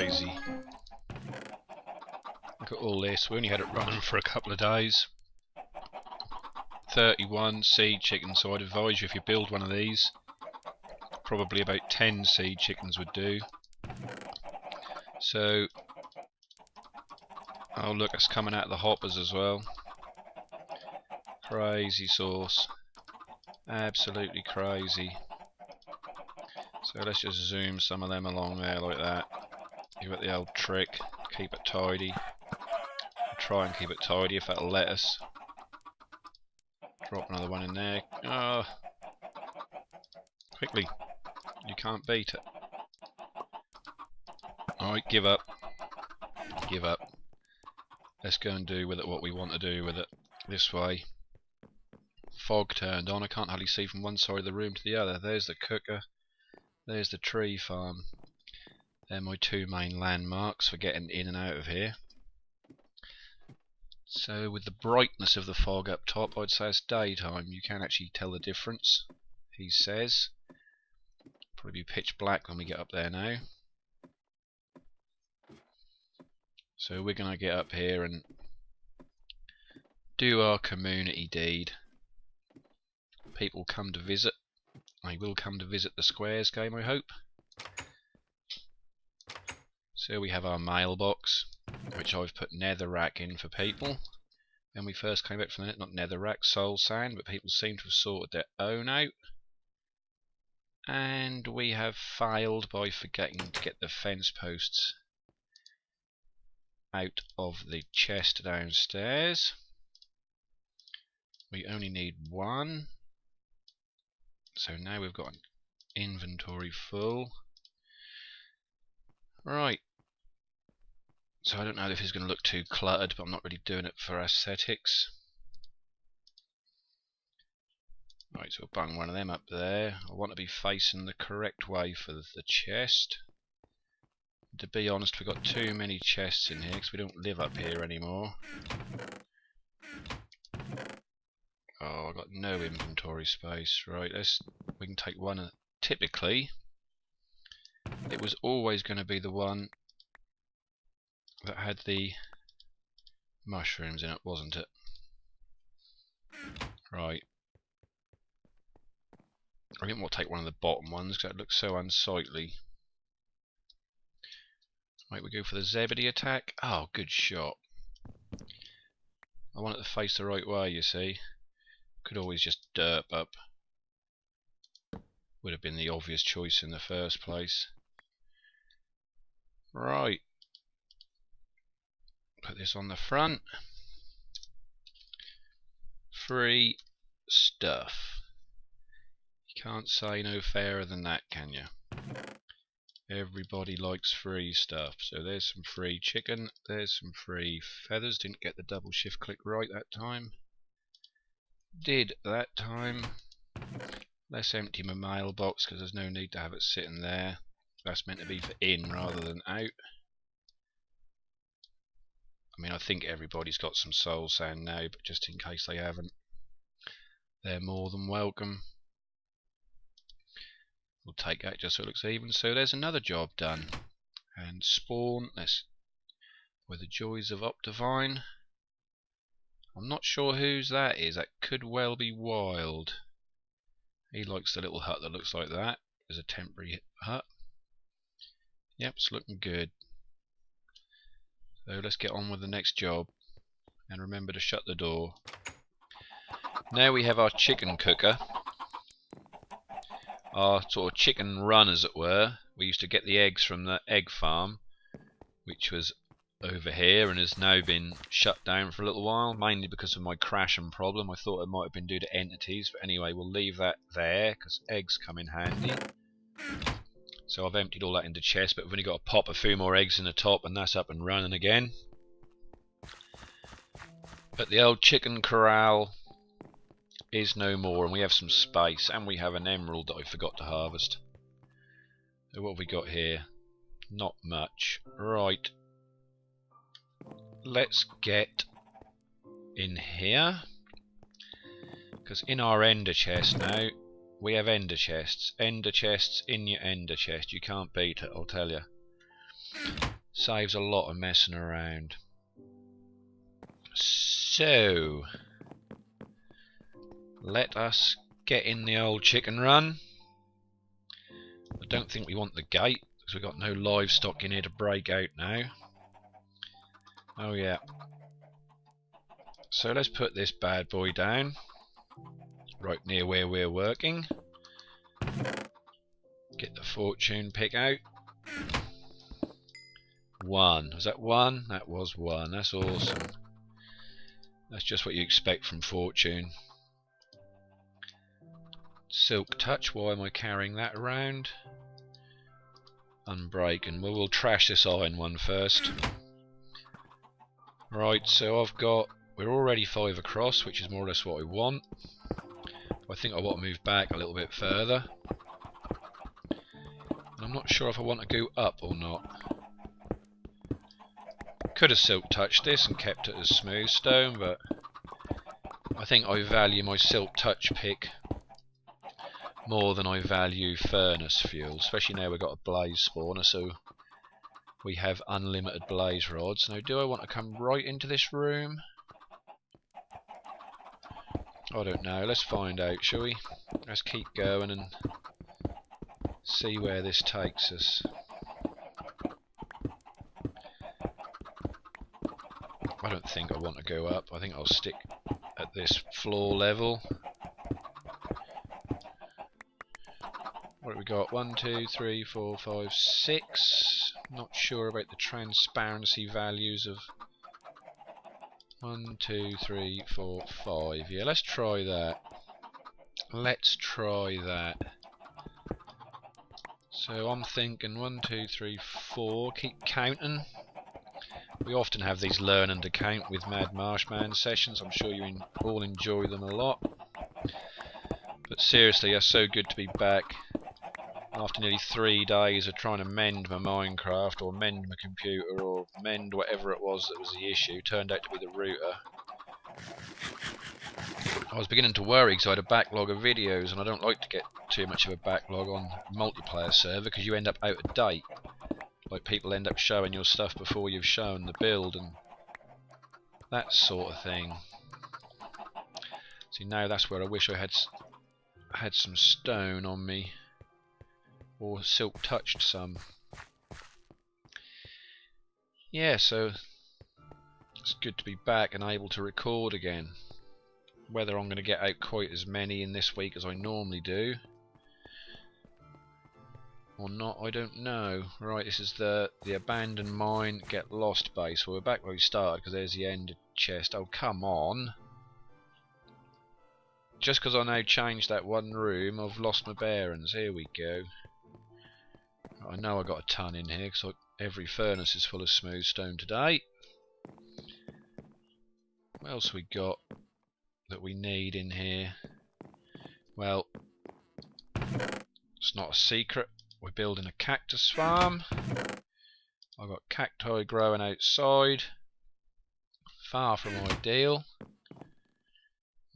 crazy. Look at all this. We only had it running for a couple of days. 31 seed chickens, so I'd advise you if you build one of these, probably about 10 seed chickens would do. So, oh look, it's coming out of the hoppers as well. Crazy sauce. Absolutely crazy. So let's just zoom some of them along there like that. Give it the old trick. Keep it tidy. Try and keep it tidy if that'll let us. Drop another one in there. Oh. Quickly. You can't beat it. Alright, give up. Give up. Let's go and do with it what we want to do with it. This way. Fog turned on. I can't hardly see from one side of the room to the other. There's the cooker. There's the tree farm. They're my two main landmarks for getting in and out of here. So with the brightness of the fog up top, I'd say it's daytime. You can actually tell the difference, he says. Probably be pitch black when we get up there now. So we're going to get up here and do our community deed. People come to visit. They will come to visit the Squares game, I hope. So we have our mailbox, which I've put netherrack in for people. When we first came back from it, not netherrack, soul sand, but people seem to have sorted their own out. And we have failed by forgetting to get the fence posts out of the chest downstairs. We only need one. So now we've got an inventory full. Right. So I don't know if it's going to look too cluttered, but I'm not really doing it for aesthetics. Right, so we'll bung one of them up there. I want to be facing the correct way for the chest. To be honest, we've got too many chests in here because we don't live up here anymore. Oh, I've got no inventory space. Right, we can take one. Typically, it was always going to be the one that had the mushrooms in it, wasn't it? Right. I think we'll take one of the bottom ones because that looks so unsightly. Right, we go for the Zebedee attack. Oh, good shot. I want it to face the right way, you see. Could always just derp up. Would have been the obvious choice in the first place. Right. Put this on the front. Free stuff. You can't say no fairer than that, can you? Everybody likes free stuff. So there's some free chicken. There's some free feathers. Didn't get the double shift click right that time. Did that time. Let's empty my mailbox because there's no need to have it sitting there. That's meant to be for in rather than out. I mean, I think everybody's got some soul sand now, but just in case they haven't, they're more than welcome. We'll take that just so it looks even. So there's another job done. And spawn, let's, with the joys of Optifine. I'm not sure whose that is. That could well be Wild. He likes the little hut that looks like that. There's a temporary hut. Yep, it's looking good. So let's get on with the next job. And remember to shut the door. Now we have our chicken cooker. Our sort of chicken run, as it were. We used to get the eggs from the egg farm, which was over here and has now been shut down for a little while, mainly because of my crashing problem. I thought it might have been due to entities, but anyway, we'll leave that there because eggs come in handy. So I've emptied all that into chest, but we've only got to pop a few more eggs in the top and that's up and running again. But the old chicken corral is no more, and we have some space, and we have an emerald that I forgot to harvest. So what have we got here? Not much. Right. Let's get in here, because in our ender chest now we have ender chests. Ender chests in your ender chest. You can't beat it, I'll tell you. Saves a lot of messing around. So let us get in the old chicken run. I don't think we want the gate because we've got no livestock in here to break out now. Oh yeah. So let's put this bad boy down right near where we're working. Get the fortune pick out. 1. Was that 1? That was 1. That's awesome. That's just what you expect from fortune. Silk touch. Why am I carrying that around? Unbreak, and we'll trash this iron one first. Right, so we're already 5 across, which is more or less what I want. I think I want to move back a little bit further. And I'm not sure if I want to go up or not. Could have silk touched this and kept it as smooth stone, but I think I value my silk touch pick more than I value furnace fuel, especially now we've got a blaze spawner, so we have unlimited blaze rods. Now, do I want to come right into this room? I don't know. Let's find out, shall we? Let's keep going and see where this takes us. I don't think I want to go up. I think I'll stick at this floor level. What have we got? 1, 2, 3, 4, 5, 6. Not sure about the transparency values of 1, 2, 3, 4, 5. Yeah, let's try that. Let's try that. So I'm thinking 1, 2, 3, 4. Keep counting. We often have these learning to count with Mad Marshman sessions. I'm sure you all enjoy them a lot. But seriously, it's so good to be back. After nearly 3 days of trying to mend my Minecraft, or mend my computer, or mend whatever it was that was the issue, turned out to be the router. I was beginning to worry because I had a backlog of videos, and I don't like to get too much of a backlog on a multiplayer server because you end up out of date. Like, people end up showing your stuff before you've shown the build and that sort of thing. See, now that's where I wish I had some stone on me. Or silk touched some. Yeah, so it's good to be back and able to record again. Whether I'm going to get out quite as many in this week as I normally do or not, I don't know. Right, this is the abandoned mine, get lost base. Well, we're back where we started because there's the end chest. Oh, come on. Just because I now changed that one room, I've lost my bearings. Here we go. I know I got a ton in here because every furnace is full of smooth stone today. What else we got that we need in here? Well, it's not a secret. We're building a cactus farm. I've got cacti growing outside. Far from ideal.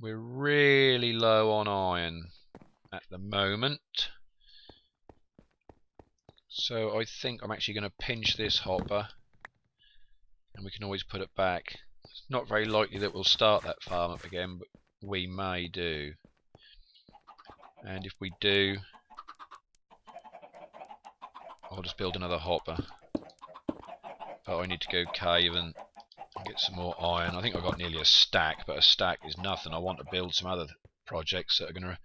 We're really low on iron at the moment. So I think I'm actually going to pinch this hopper and we can always put it back. It's not very likely that we'll start that farm up again, but we may do. And if we do, I'll just build another hopper. But I need to go cave and get some more iron. I think I've got nearly a stack, but a stack is nothing. I want to build some other projects that are going to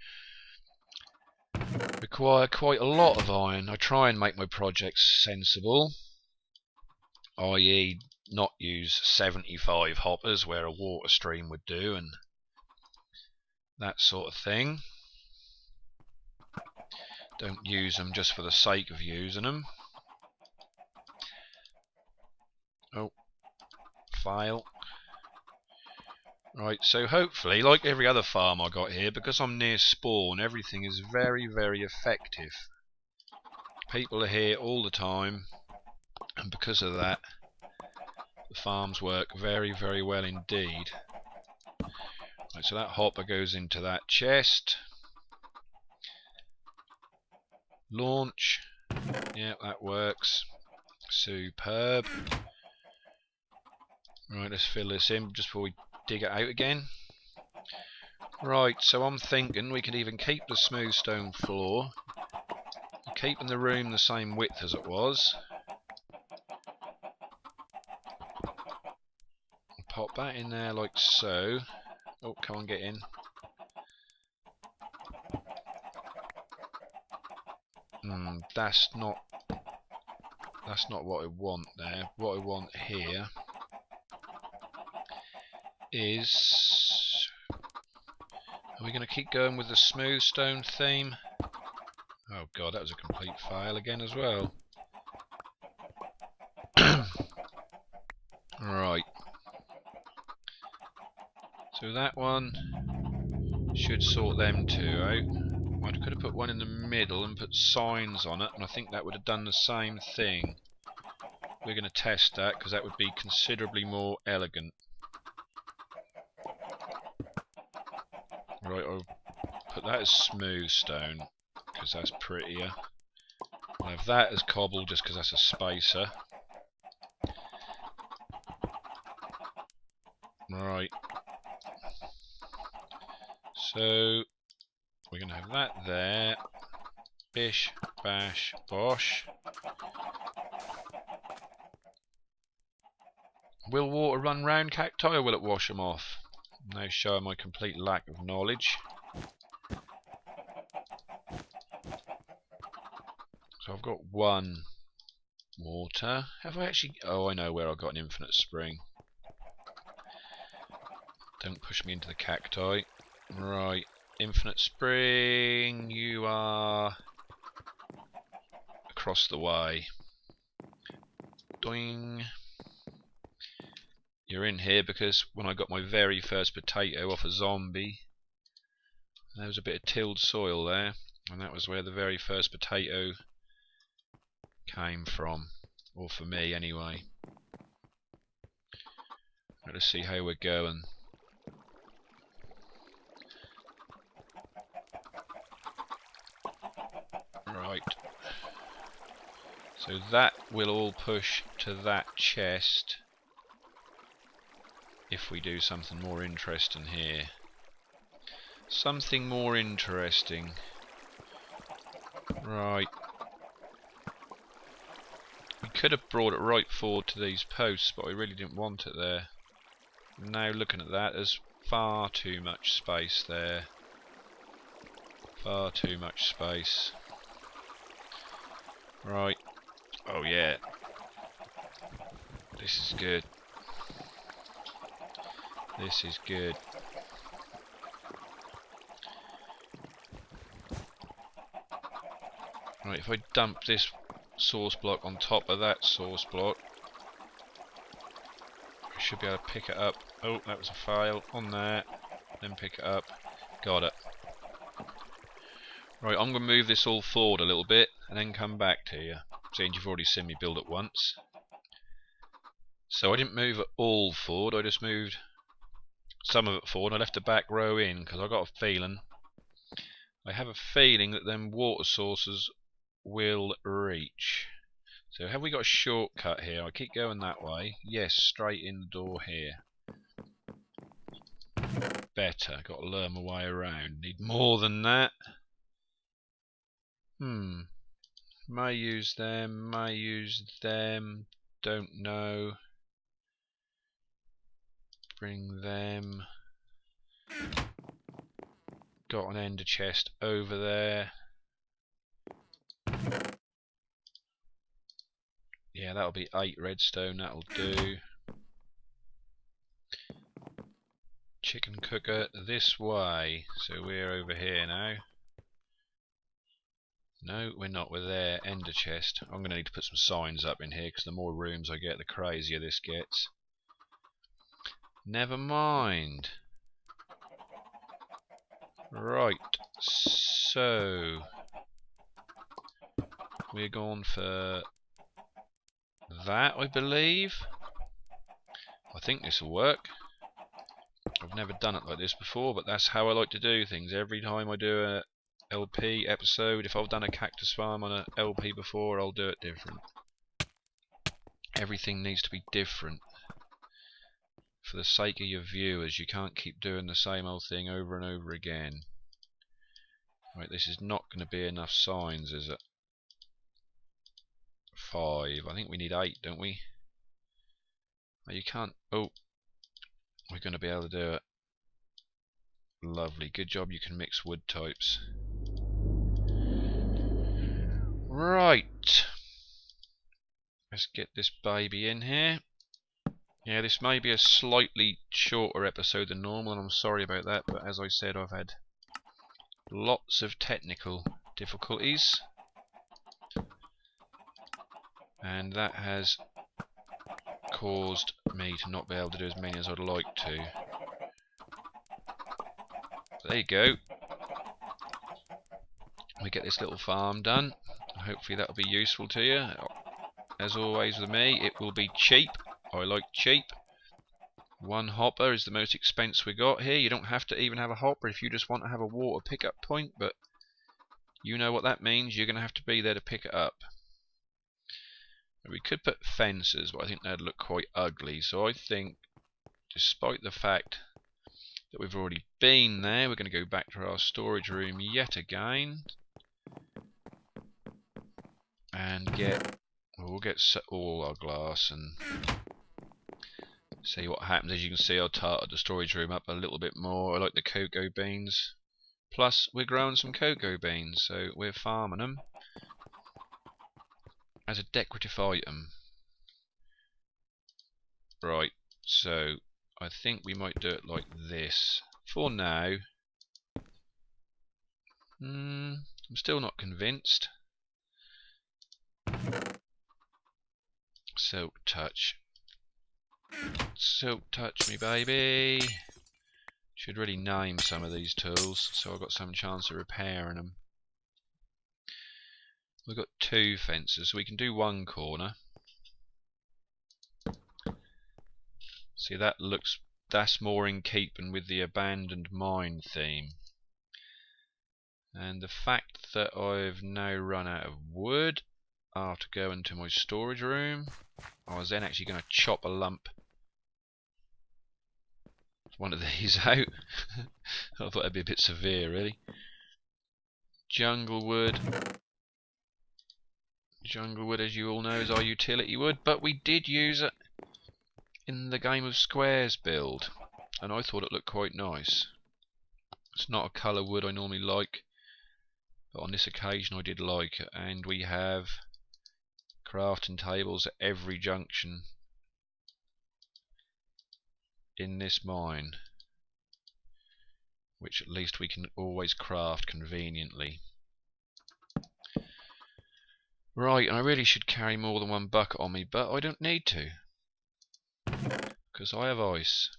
require quite a lot of iron. I try and make my projects sensible, i.e. not use 75 hoppers where a water stream would do and that sort of thing. Don't use them just for the sake of using them. Oh, fail. Right, so hopefully, like every other farm I got here, because I'm near spawn, everything is very, very effective. People are here all the time, and because of that, the farms work very, very well indeed. Right, so that hopper goes into that chest. Launch. Yeah, that works. Superb. Right, let's fill this in just before we dig it out again. Right, so I'm thinking we could even keep the smooth stone floor, keeping the room the same width as it was. Pop that in there like so. Oh, come on, get in. That's not what I want there. What I want here is... Are we going to keep going with the smooth stone theme? Oh god, that was a complete fail again as well. Right. So that one should sort them two out. I could have put one in the middle and put signs on it, and I think that would have done the same thing. We're going to test that because that would be considerably more elegant. Right, I'll put that as smooth stone because that's prettier. I'll have that as cobble just because that's a spacer. Right. So we're going to have that there. Bish, bash, bosh. Will water run round cacti or will it wash them off? Now showing my complete lack of knowledge. So I've got one water. Have I actually... Oh, I know where I got an infinite spring. Don't push me into the cacti. Right, infinite spring, you are across the way. Doing. You're in here because when I got my very first potato off a zombie, there was a bit of tilled soil there, and that was where the very first potato came from, or for me anyway. Let's see how we're going. Right. So that will all push to that chest if we do something more interesting here. Something more interesting. Right. We could have brought it right forward to these posts, but I really didn't want it there. Now looking at that, there's far too much space there. Far too much space. Right. Oh yeah. This is good. This is good. Right, if I dump this source block on top of that source block, I should be able to pick it up. Oh, that was a fail. On there. Then pick it up. Got it. Right, I'm going to move this all forward a little bit and then come back to you. Seeing you've already seen me build it once. So I didn't move it all forward, I just moved some of it forward. I left the back row in because I got a feeling. I have a feeling that them water sources will reach. So have we got a shortcut here? I keep going that way. Yes, straight in the door here. Better. Got to learn my way around. Need more than that. May use them, may use them. Don't know. Bring them. Got an ender chest over there. Yeah, that'll be 8 redstone, that'll do. Chicken cooker this way. So we're over here now. No, we're not. We're there. Ender chest. I'm going to need to put some signs up in here because the more rooms I get, the crazier this gets. Never mind. Right. So we're going for that, I believe. I think this will work. I've never done it like this before, but that's how I like to do things. Every time I do a LP episode, if I've done a cactus farm on a LP before, I'll do it different. everything needs to be different. For the sake of your viewers, you can't keep doing the same old thing over and over again. Right, this is not going to be enough signs, is it? 5. I think we need 8, don't we? Oh, you can't. Oh, we're going to be able to do it. Lovely. Good job you can mix wood types. Right. Let's get this baby in here. Yeah, this may be a slightly shorter episode than normal, and I'm sorry about that, but as I said, I've had lots of technical difficulties, and that has caused me to not be able to do as many as I'd like to. There you go. We get this little farm done. Hopefully that'll be useful to you. As always with me, it will be cheap. I like cheap. 1 hopper is the most expense we got here. You don't have to even have a hopper if you just want to have a water pickup point, but you know what that means. You're going to have to be there to pick it up. We could put fences, but I think that'd look quite ugly. So I think, despite the fact that we've already been there, we're going to go back to our storage room yet again and we'll get all our glass and see what happens. As you can see, I'll tarted the storage room up a little bit more. I like the cocoa beans. Plus, we're growing some cocoa beans, so we're farming them as a decorative item. Right, so I think we might do it like this for now. I'm still not convinced. Silk touch. Silk touch me, baby. Should really name some of these tools so I've got some chance of repairing them. We've got 2 fences, so we can do 1 corner. See, that's more in keeping with the abandoned mine theme. And the fact that I've now run out of wood after going to my storage room, I was then actually going to chop a lump, one of these out. I thought that'd be a bit severe, really. Jungle wood. Jungle wood, as you all know, is our utility wood, but we did use it in the Game of Squares build, and I thought it looked quite nice. It's not a colour wood I normally like, but on this occasion I did like it, and we have crafting tables at every junction in this mine, which at least we can always craft conveniently. Right, and I really should carry more than 1 bucket on me, but I don't need to, because I have ice.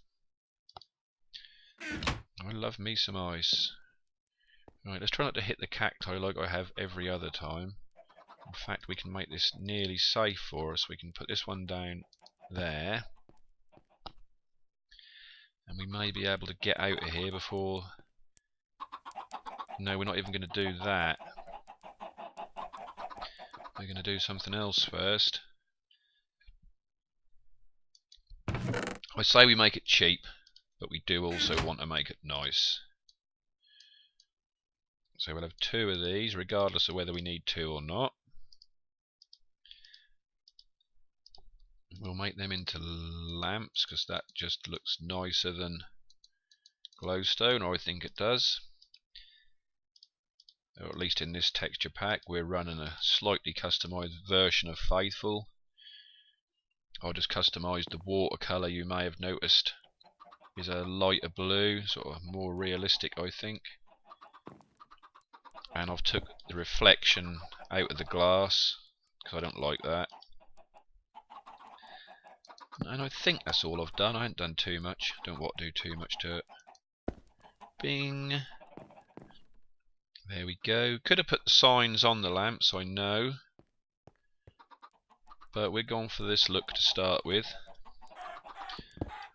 I love me some ice. Right, let's try not to hit the cacti like I have every other time. In fact, we can make this nearly safe for us. We can put this one down there, and we may be able to get out of here before... No, we're not even going to do that. We're going to do something else first. I say we make it cheap, but we do also want to make it nice. So we'll have 2 of these, regardless of whether we need 2 or not. We'll make them into lamps, because that just looks nicer than glowstone, or I think it does. Or at least in this texture pack, we're running a slightly customised version of Faithful. I just customised the watercolour, you may have noticed, is a lighter blue, sort of more realistic, I think. And I've took the reflection out of the glass, because I don't like that. And I think that's all I've done. I haven't done too much. Don't want to do too much to it. Bing! There we go. Could have put the signs on the lamps, I know. But we're going for this look to start with.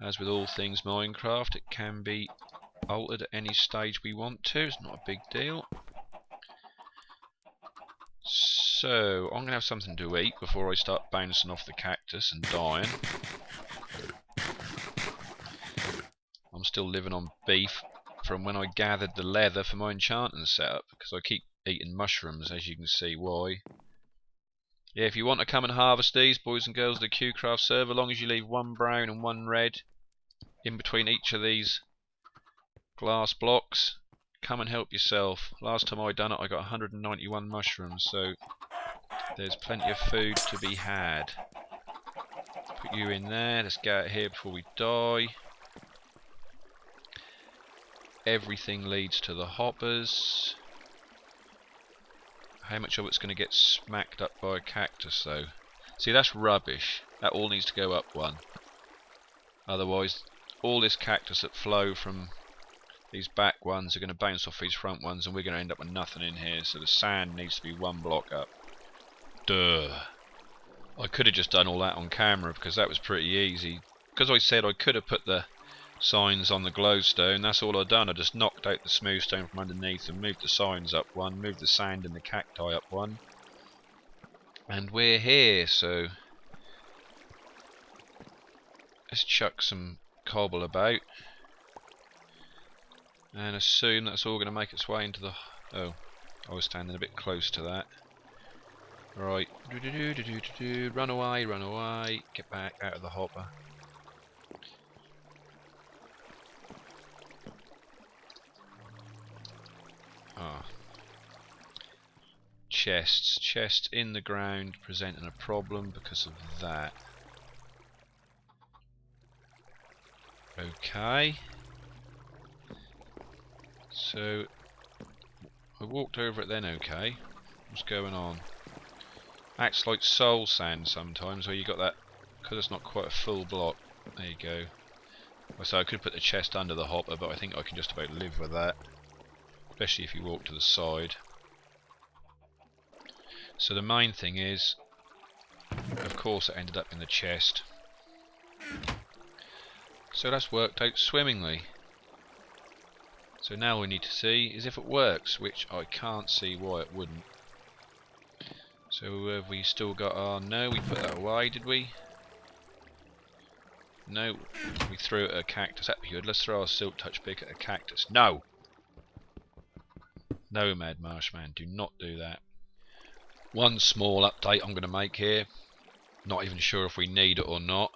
As with all things Minecraft, it can be altered at any stage we want to. It's not a big deal. So, I'm going to have something to eat before I start bouncing off the cactus and dying. I'm still living on beef from when I gathered the leather for my enchanting setup, because I keep eating mushrooms, as you can see why. Yeah, if you want to come and harvest these, boys and girls, the Qcraft server, as long as you leave one brown and one red in between each of these glass blocks, come and help yourself. Last time I done it, I got 191 mushrooms, so there's plenty of food to be had. Put you in there. Let's get out of here before we die. Everything leads to the hoppers. How much of it's going to get smacked up by a cactus, though? See, that's rubbish. That all needs to go up one. Otherwise, all this cactus that flow from these back ones are going to bounce off these front ones, and we're going to end up with nothing in here. So the sand needs to be one block up. Duh. I could have just done all that on camera because that was pretty easy. Because I said I could have put the signs on the glowstone, that's all I've done. I just knocked out the smooth stone from underneath and moved the signs up one, moved the sand and the cacti up one, and we're here. So let's chuck some cobble about and assume that's all going to make its way into the... Oh, I was standing a bit close to that. Right, run away, run away, get back out of the hopper. Ah. Chests in the ground presenting a problem because of that. Okay. So, I walked over it then, okay. What's going on? Acts like soul sand sometimes, where you got that, because it's not quite a full block. There you go. So I could put the chest under the hopper, but I think I can just about live with that. Especially if you walk to the side. So the main thing is, of course it ended up in the chest. So that's worked out swimmingly. So now we need to see is if it works, which I can't see why it wouldn't. So have we still got our... No, we put that away, did we? No, we threw it at a cactus. That'd be good. Let's throw our silk touch pick at a cactus. No! No, Mad Marshman, do not do that. One small update I'm going to make here. Not even sure if we need it or not.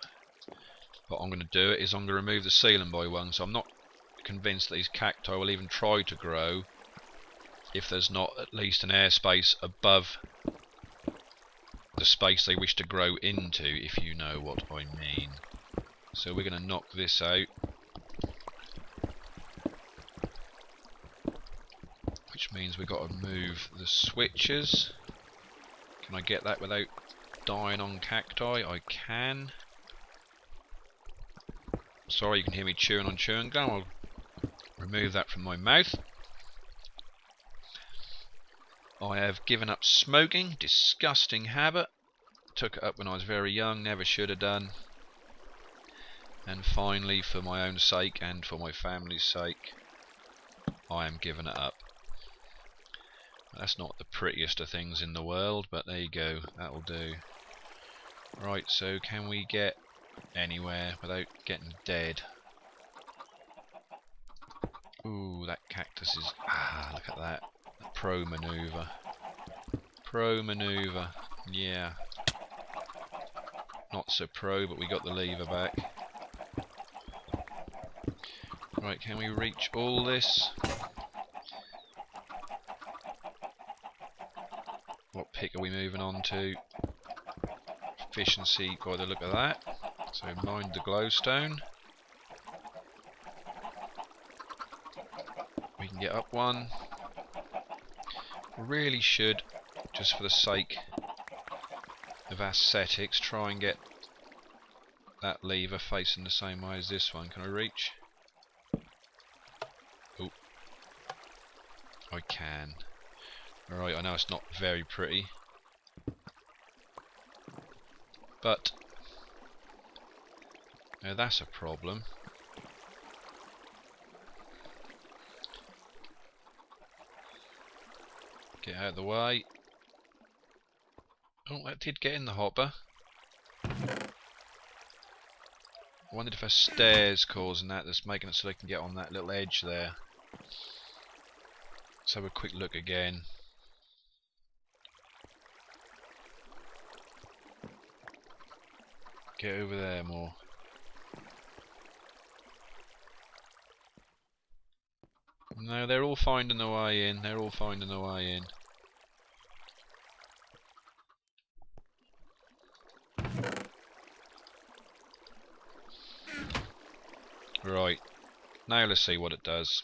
But I'm going to do it is I'm going to remove the ceiling by one. So I'm not convinced that these cacti will even try to grow if there's not at least an airspace above the space they wish to grow into, if you know what I mean. So we're going to knock this out. Which means we've got to move the switches. Can I get that without dying on cacti? I can. Sorry, you can hear me chewing on chewing gum. I'll remove that from my mouth. I have given up smoking. Disgusting habit. Took it up when I was very young. Never should have done. And finally, for my own sake and for my family's sake, I am giving it up. That's not the prettiest of things in the world, but there you go. That'll do. Right, so can we get anywhere without getting dead? Ooh, that cactus is... Ah, look at that. Pro maneuver. Pro maneuver. Yeah. Not so pro, but we got the lever back. Right, can we reach all this? What pick are we moving on to? Efficiency by the look of that. So mind the glowstone. We can get up one. We really should, just for the sake of aesthetics, try and get that lever facing the same way as this one. Can I reach? Oh, I can. Alright, I know it's not very pretty, but now that's a problem. Get out of the way. Oh, that did get in the hopper. I wondered if a stairs causing that, that's making it so they can get on that little edge there. Let's have a quick look again. Get over there more. No, they're all finding their way in. They're all finding their way in. Right. Now let's see what it does.